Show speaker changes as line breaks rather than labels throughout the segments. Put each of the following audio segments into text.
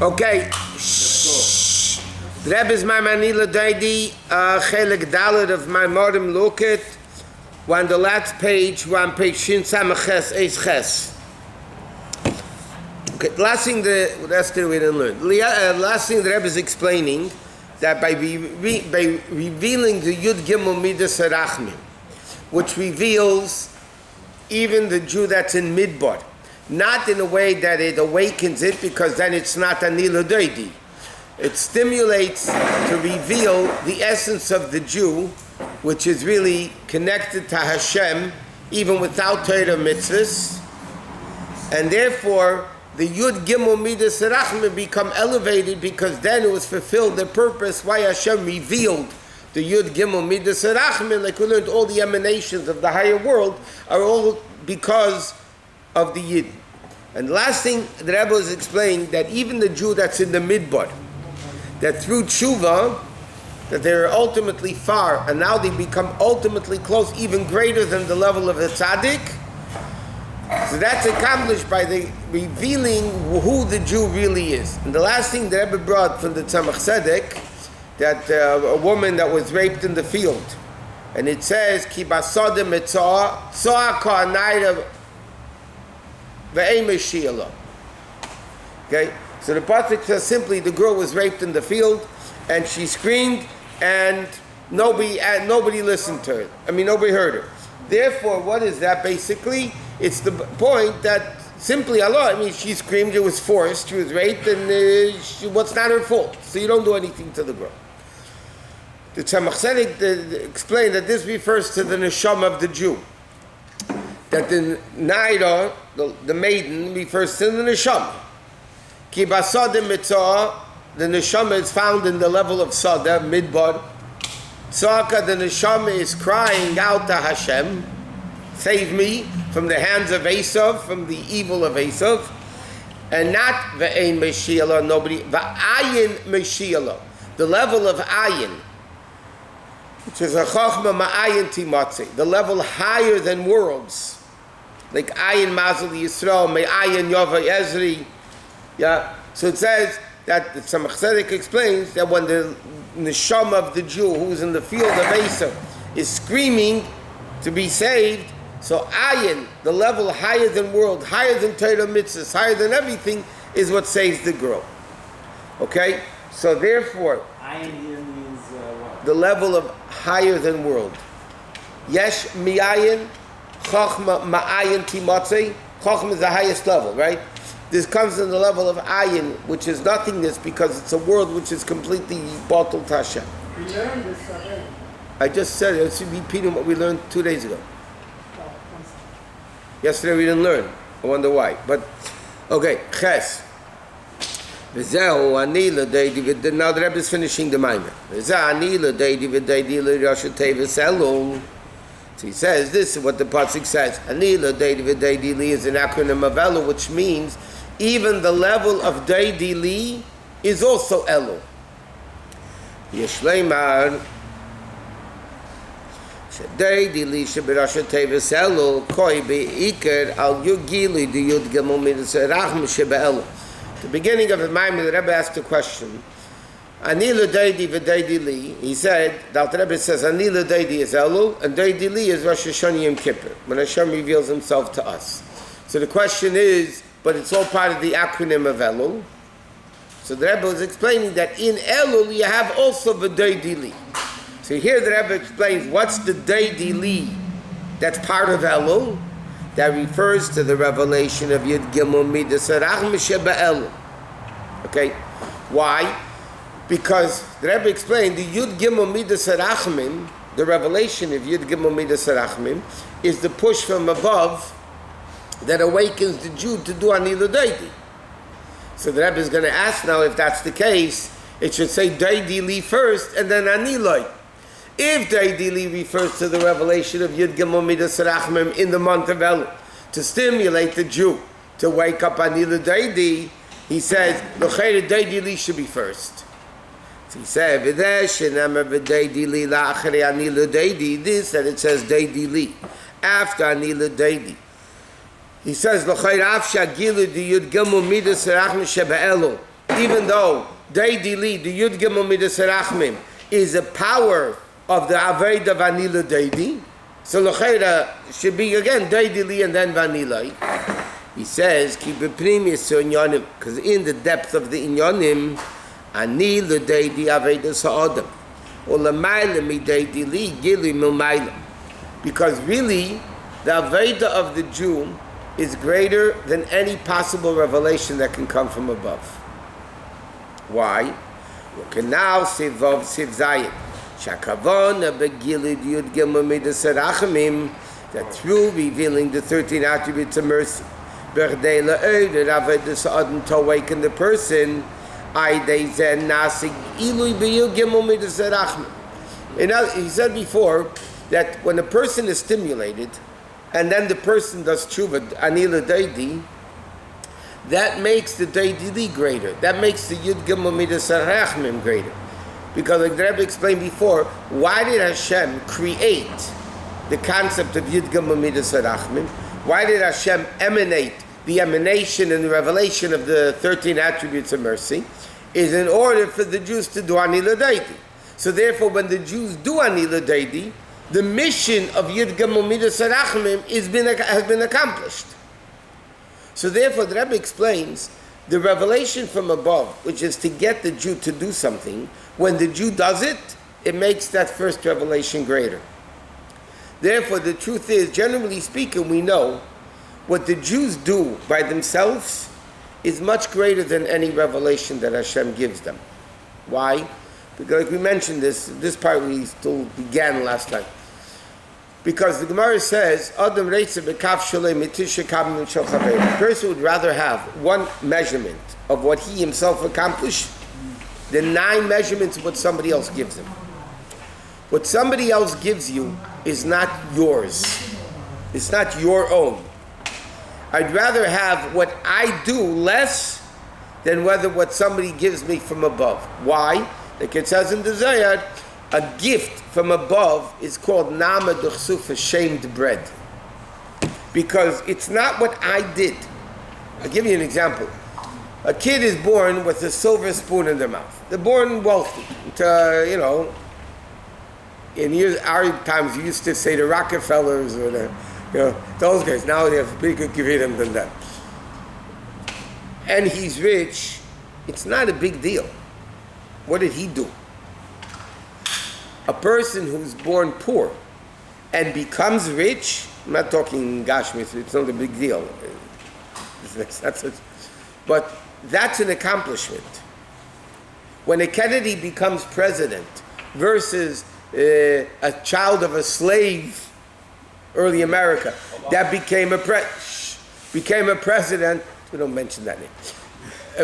Okay. Rebbe's Maamarim L'Daidi, Chelik Dalet of Maamarim Loket. We're on the last page. We're on page Shin Samaches Eis Ches. Okay, last thing we didn't learn. Last thing the Rebbe is explaining that by revealing the Yud Gimel Midas Harachmim, which reveals even the Jew that's in Midbar, not in a way that it awakens it, because then it's not Ani L'Daidi. It stimulates to reveal the essence of the Jew, which is really connected to Hashem, even without Torah mitzvahs, and therefore the Yud Gimel Midas Harachmim become elevated, because then it was fulfilled the purpose why Hashem revealed the Yud Gimel Midas Harachmim. Like we learned, all the emanations of the higher world are all because of the Yid. And the last thing the Rebbe is explaining, that even the Jew that's in the Midbar, that through tshuva, that they're ultimately far, and now they become ultimately close, even greater than the level of the tzaddik. So that's accomplished by the revealing who the Jew really is. And the last thing the Rebbe brought from the Tzemach Tzedek, that a woman that was raped in the field, and it says, Ki basada mitzah, tzoa ka'anayra ve'ei meshi'ala. Okay? So the pasuk says simply, the girl was raped in the field, and she screamed, and nobody listened to her. Nobody heard her. Therefore, what is that basically? It's the point that simply Allah, she screamed, it was forced, she was raped, and what's not her fault. So you don't do anything to the girl. The Tzemach Tzedek explained that this refers to the neshama of the Jew. That the Naira, the maiden, refers to the neshama. Ki basada mitzah, the neshama is found in the level of sada, midbar. Tzaka, the neshama is crying out to Hashem, save me from the hands of Esav, from the evil of Esav, and not ve'ein meshi'ala, nobody, va'ayin meshi'ala, the level of ayin, which is a chochma ma'ayin timatzi, the level higher than worlds, like ayin mazal Yisrael, me'ayin yova ezri. Yeah, so it says that the Tzemach Tzedek explains that when the neshama of the Jew who's in the field of Esav is screaming to be saved, so ayin, the level higher than world, higher than Torah mitzvahs, higher than everything, is what saves the girl. Okay? So therefore,
ayin here means what?
The level of higher than world. Yesh mi'ayin, chochma ma'ayin timatzei. Chochma is the highest level, right? This comes in the level of ayin, which is nothingness, because it's a world which is completely bottled to Hashem.
We learned this already.
I just said it. Let's repeat what we learned 2 days ago. Yesterday we didn't learn. I wonder why. But, okay, Ches. Now the Rebbe is finishing the Maimer. So he says, this is what the pasuk says. Anila Deidi V'Deidi Li is an acronym of Elul, which means even the level of Deidi Li is also Elul. Yeshleimar Deidi Li Shebirasha Tevis Elul Koi Be'ikar Al Yugili Di Yud Gimel Midas Harachmim Shebe Elul. The beginning of the Maimer, the Rebbe asked a question. Anila Deidi V'Deidi Li, he said, the Rebbe says, Anila Deidi is Elul, and Deidi Li is Rosh Hashanah Yom Kippur, when Hashem reveals himself to us. So the question is, but it's all part of the acronym of Elul. So the Rebbe was explaining that in Elul you have also the Deidi Li. So here the Rebbe explains what's the Deidi Li that's part of Elul, that refers to the revelation of Yud Gimel Midas Harachmim Sheba Elul. Okay? Why? Because the Rebbe explained the Yud Gimel Midas Harachmim, the revelation of Yud Gimel Midas Harachmim, is the push from above that awakens the Jew to do Ani L'Deidi. So the Rebbe is going to ask now, if that's the case, it should say Deidi Li first and then Ani L'Deidi. If Deidi Li refers to the revelation of Yud Gimel Midas Harachmim in the month of Elul, to stimulate the Jew to wake up Ani L'Deidi, he says, L'Cheira Deidi Li should be first. So he said, this, that it says Deidi Li, after Ani L'Deidi. He says, even even though Deidi Li, the Yud Gimel Midas Rachmim, is a power of the Aveda Vanila Deidi, so L'cheira should be again Deidi Li and then Vanila. He says, keep a premise inyonim, because in the depth of the inyonim, ani l'deidi aveda sa'adam, or l'mayla mideidi li gili milmayla. Because really, the aveda of the Jew is greater than any possible revelation that can come from above. Why? Now sivav siv zayin, shakavona begilid yud gimel midas rachamim, that through revealing the 13 attributes of mercy, to awaken the person, he said before that when a person is stimulated and then the person does tshuva, anila deidi, that makes the deidi greater. That makes the yud gimel midas rachmim greater. Because like the Rebbe explained before, why did Hashem create the concept of yud gimel midas rachmim? Why did Hashem emanate the emanation and the revelation of the 13 attributes of mercy? Is in order for the Jews to do Anila Deidi. So therefore, when the Jews do Anila Deidi, the mission of Yud Gimel Midas Rachmim has been accomplished. So therefore, the Rebbe explains the revelation from above, which is to get the Jew to do something. When the Jew does it, it makes that first revelation greater. Therefore, the truth is, generally speaking, we know what the Jews do by themselves is much greater than any revelation that Hashem gives them. Why? Because like we mentioned this part we still began last time. Because the Gemara says, Adam reitze b'kaf shalei mitisha kabim shel chaveru. The person would rather have one measurement of what he himself accomplished than 9 measurements of what somebody else gives him. What somebody else gives you is not yours. It's not your own. I'd rather have what I do less than what somebody gives me from above. Why? Like it says in the Zohar, a gift from above is called nama d'chsuf, shamed bread. Because it's not what I did. I'll give you an example. A kid is born with a silver spoon in their mouth. They're born wealthy. In our times, you used to say the Rockefellers or those guys. Now they have bigger kividim than that. And he's rich. It's not a big deal. What did he do? A person who's born poor and becomes rich, I'm not talking Gashmis, it's not a big deal. But that's an accomplishment. When a Kennedy becomes president versus a child of a slave, early America, that became a president, we don't mention that name,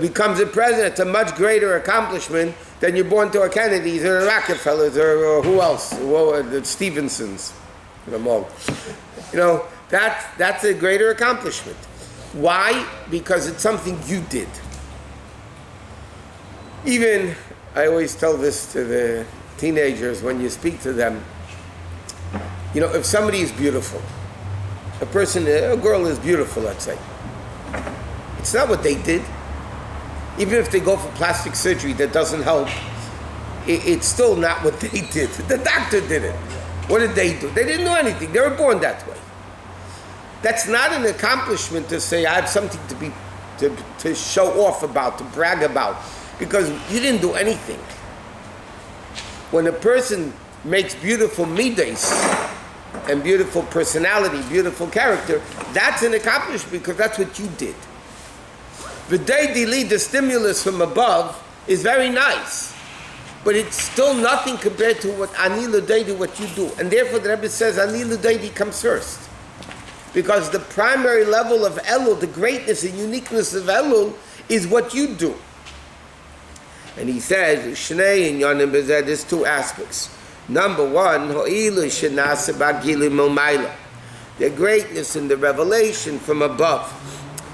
becomes a president, it's a much greater accomplishment than you're born to a Kennedys or a Rockefellers or who else, the Stevensons, that's a greater accomplishment. Why? Because it's something you did. Even, I always tell this to the teenagers when you speak to them, if somebody is beautiful, a girl is beautiful, let's say, it's not what they did. Even if they go for plastic surgery that doesn't help, it's still not what they did. The doctor did it. What did they do? They didn't do anything. They were born that way. That's not an accomplishment to say, I have something to show off about, to brag about, because you didn't do anything. When a person makes beautiful midas and beautiful personality, beautiful character, that's an accomplishment because that's what you did. The the stimulus from above, is very nice, but it's still nothing compared to what Anila Deidi, what you do. And therefore the Rebbe says Anila Deidi comes first. Because the primary level of Elul, the greatness and uniqueness of Elul, is what you do. And he says, Shnei in Yonim Bezeh, there's 2 aspects. Number 1, Ho'ilu Shenase Bagili Momaila. The greatness in the revelation from above.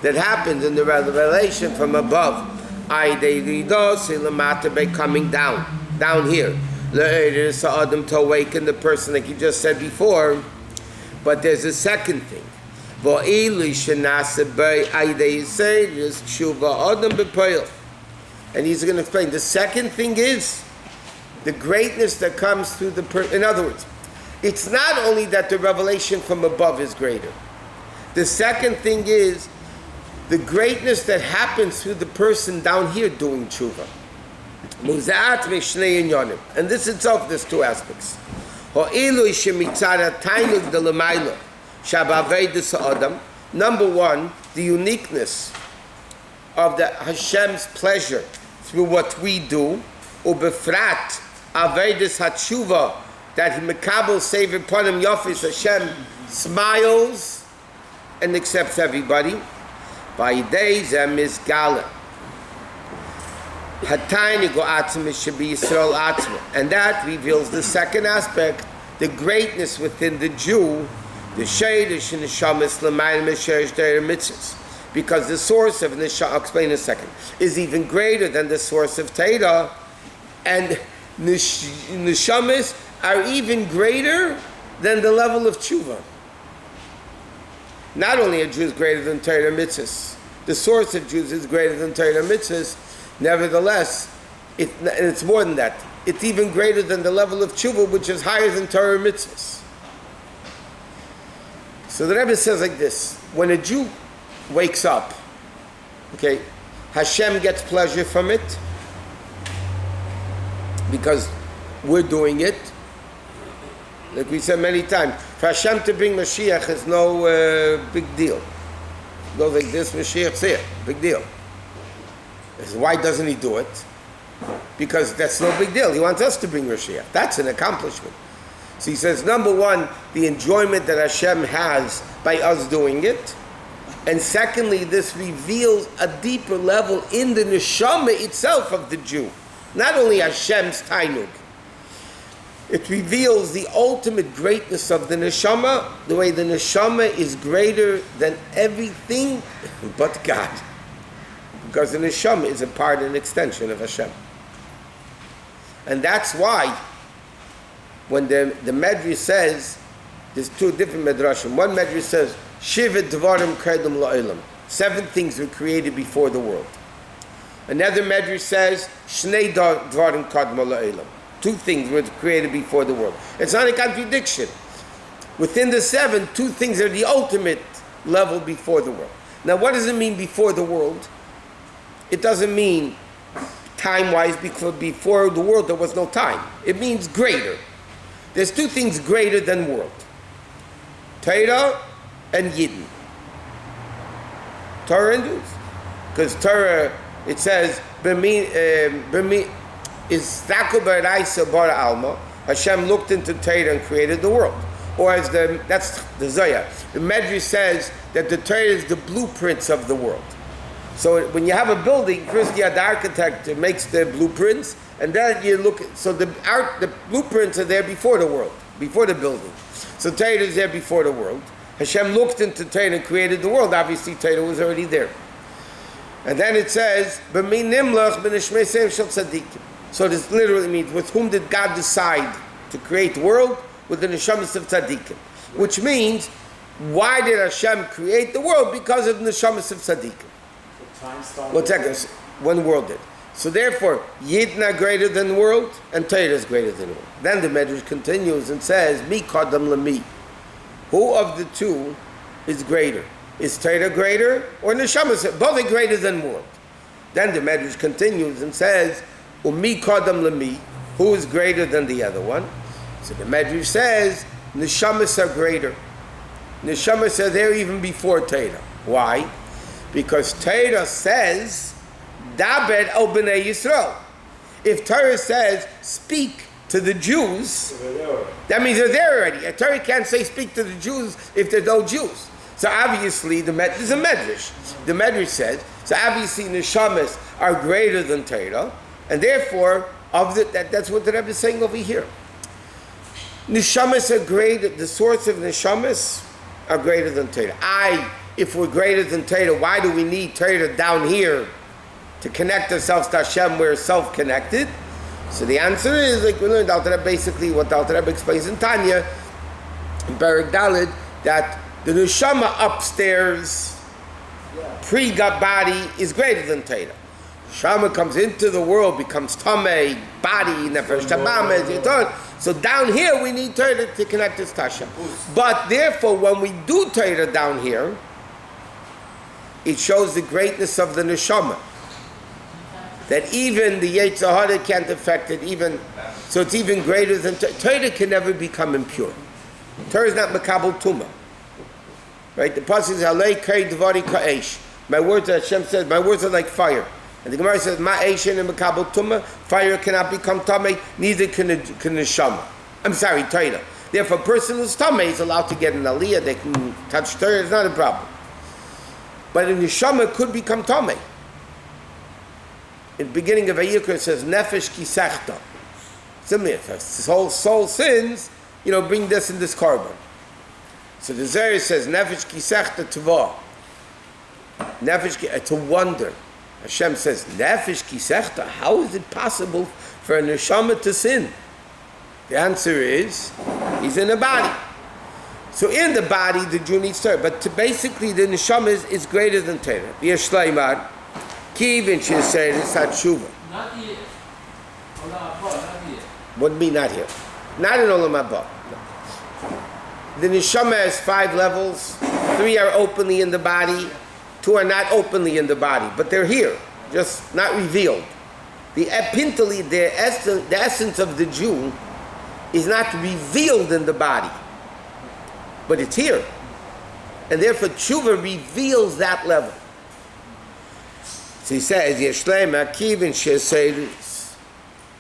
That happens in the revelation from above. Coming down here. To awaken the person, like you just said before. But there's a second thing. And he's going to explain. The second thing is the greatness that comes through the person. In other words, it's not only that the revelation from above is greater. The second thing is the greatness that happens through the person down here doing tshuva. And this itself, there's two aspects. Number one, the uniqueness of the Hashem's pleasure through what we do, ubefrat avedis hatshuva, that he mekabel sever ponim yofis, Hashem smiles and accepts everybody. By days and misgala, hatayni go atzma should be Yisrael atzma, and that reveals the second aspect, the greatness within the Jew, the sheidish and the shamas l'mayim misherish their mitzvahs. Because the source of Nishama, I'll explain in a second, is even greater than the source of Torah, and Nishamas are even greater than the level of Tshuva. Not only are Jews greater than Torah mitzvahs, the source of Jews is greater than Torah mitzvahs, nevertheless, it's more than that. It's even greater than the level of Tshuva, which is higher than Torah mitzvahs. So the Rebbe says like this, when a Jew wakes up, okay, Hashem gets pleasure from it because we're doing it. Like we said many times, for Hashem to bring Mashiach is no big deal. It goes like this, Mashiach's here, big deal. Why doesn't he do it? Because that's no big deal. He wants us to bring Mashiach. That's an accomplishment. So he says, number one, the enjoyment that Hashem has by us doing it. And secondly, this reveals a deeper level in the neshama itself of the Jew. Not only Hashem's tainug. It reveals the ultimate greatness of the neshama, the way the neshama is greater than everything but God. Because the neshama is a part and extension of Hashem. And that's why when the Medrash says, there's two different Medrashim. One Medrash says, Shivat Dvarim Kedum La'olam. 7 things were created before the world. Another Medrash says, Shnei Dvarim Kedum La'olam. 2 things were created before the world. It's not a contradiction. Within the 7, 2 things are the ultimate level before the world. Now, what does it mean before the world? It doesn't mean time-wise, because before the world there was no time. It means greater. There's 2 things greater than world. Torah and Yidden. Torah and Jews. Because Torah, it says, Hashem looked into Torah and created the world. Or as that's the Zohar. The Medrash says that the Torah is the blueprints of the world. So when you have a building, first you have the architect who makes the blueprints, and then you look, so the blueprints are there before the world, before the building. So Torah is there before the world. Hashem looked into Torah and created the world. Obviously Torah was already there. And then it says, so this literally means, with whom did God decide to create the world? With the neshamas of tzaddikim. Which means, why did Hashem create the world? Because of the neshamas of tzaddikim. One second, when the world did. So therefore, Yidden are greater than the world, and Torah is greater than the world. Then the Medrash continues and says, Mi kadam lami. Who of the 2 is greater? Is Torah greater, or Neshamas? Both are greater than world. Then the Medrash continues and says, Umi kadam lami. Who is greater than the other one? So the Medrash says, Neshamas are greater. Neshamas are there even before Torah. Why? Because Torah says, Daber el b'nei Yisrael. If Torah says, speak to the Jews, that means they're there already. Torah can't say speak to the Jews if there's no Jews. So obviously, there's a Medrash. The Medrash says, so obviously Neshamas are greater than Torah, and therefore, that's what the Rebbe is saying over here. Neshamas are greater, the source of Neshamas are greater than Torah. If we're greater than Torah, why do we need Torah down here to connect ourselves to Hashem? We're self-connected. So the answer is, like we learned, basically what the Alter Rebbe explains in Tanya, in Perek Daled, that the Neshama upstairs, pre-God body, is greater than Torah. Shama comes into the world, becomes Tameh, body, Nefesh Tabameh, so down here we need Torah to connect this Tasha. But therefore, when we do Torah down here, it shows the greatness of the Neshama. That even the Yetzer Hara can't affect it, so it's even greater than Torah can never become impure. Torah is not Makabel Tumah. Right? The passage is Alei Kei Dvari Ka'esh. My words, Hashem says, my words are like fire. And the Gemara says, Ma'eshin and Makabel Tumah, fire cannot become Tameh, neither can Neshama. I'm sorry, Torah. Therefore, a person who's Tameh is allowed to get an Aliyah, they can touch Torah, it's not a problem. But a Neshama could become Tameh. In the beginning of Vayikra it says, Nefesh Kisechta. Similarly, if soul sins, bring this and this carbon. So the Zohar says, Nefesh Kisechta Tava. It's a wonder. Hashem says, Nefesh Kisechta, how is it possible for a neshama to sin? The answer is, he's in a body. So in the body, the Jew needs Torah. But basically, the neshama is greater than Torah. Yeshleimar, Kivin Shesed is Hatshuva.
Not here. Olam Haba, not here.
What do you mean not here? Not in Olam Haba. The neshama has 5 levels. 3 are openly in the body. 2 are not openly in the body, but they're here, just not revealed. The essence of the Jew is not revealed in the body, but it's here. And therefore, tshuva reveals that level. So he says, Yeshlem Akivin Sheseiris.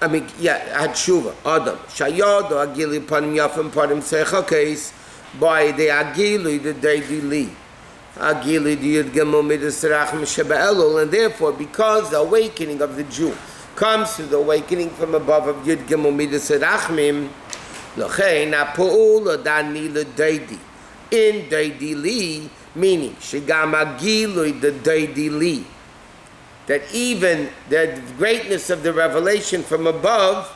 Tshuva, Adam. Shayod or Agili Panim Yafim Panim Sechakes, by the Agili, the Deidili. And therefore, because the awakening of the Jew comes to the awakening from above of Yud Gimel Midas Rachmim, in Deidili, meaning Shigam Agilui the Deidili, that even the greatness of the revelation from above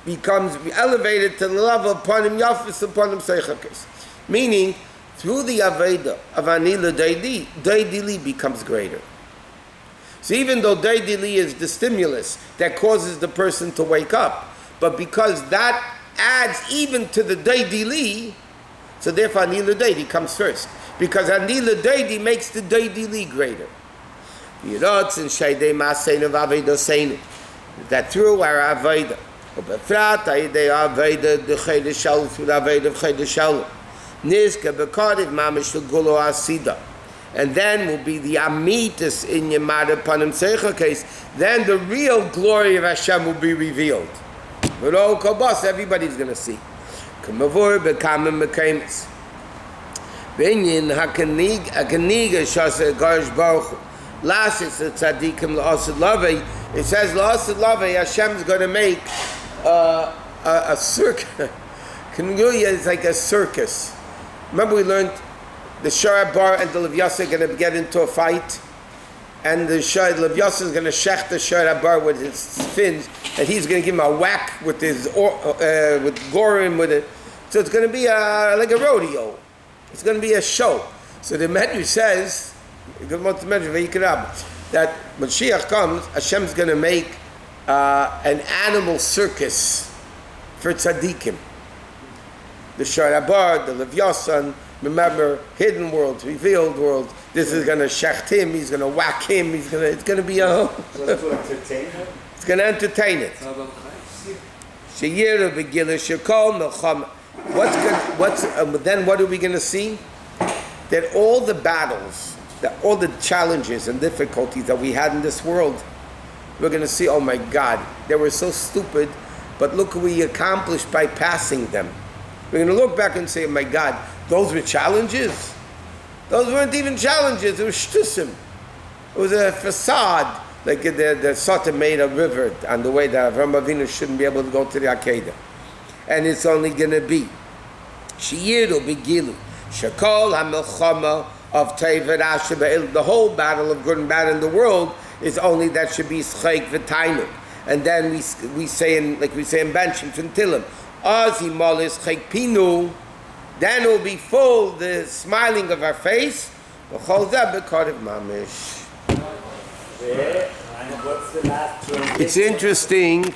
becomes elevated to the level of Panim Yafis and Panim Seichakis, meaning through the Aveda of Anila Deidili becomes greater. So even though Deidili is the stimulus that causes the person to wake up, but because that adds even to the Deidili, so therefore Anila Deidi comes first. Because Anila Deidi makes the Deidili greater. That through our Aveda, Nizka Bekadiv Mamish Gulo Asida. And then will be the Amitis in Yemada Panim Seicha case. Then the real glory of Hashem will be revealed. But all Kobos, everybody's going to see. Kamavur Bekamim Mekaimis. Binyin Hakaniga Shasa Garsh Baruch. Last it's the Tzadikim La'asid Lavei. It says La'asid Lavei, Hashem's going to make a circus. Knuya is like a circus. Remember we learned the Shara Bar and the Levyasa are going to get into a fight, and the Levyasa is going to shech the Shara Bar with his fins, and he's going to give him a whack with his with gorim with it. So it's going to be like a rodeo. It's going to be a show. So the Medrash says, that when Mashiach comes, Hashem's going to make an animal circus for tzaddikim. The Sharabar, the Levyasan, remember, hidden world, revealed world. This is going to shecht him, he's going to whack him, it's going to be a...
So it's to entertain him?
It's going to entertain it. Sheyira begila shekol melchama. Then what are we going to see? That all the battles, that all the challenges and difficulties that we had in this world, we're going to see, oh my God, they were so stupid, but look what we accomplished by passing them. We're going to look back and say, oh my God, those were challenges? Those weren't even challenges, it was shtusim. It was a facade, like the Satan made a river on the way that Avram Avinu shouldn't be able to go to the Akedah. And it's only going to be Sheyiru Begilu, Shekol HaMelchama of Tevet Asher Be'il. The whole battle of good and bad in the world is only that should be Schek V'Tainu. And then we say in Benchim from Tilim, Azi Molis Chek Pinu, then it will be full the smiling of our face. B'chol Zeh B'Kodev Mamish.
the last translation?
It's interesting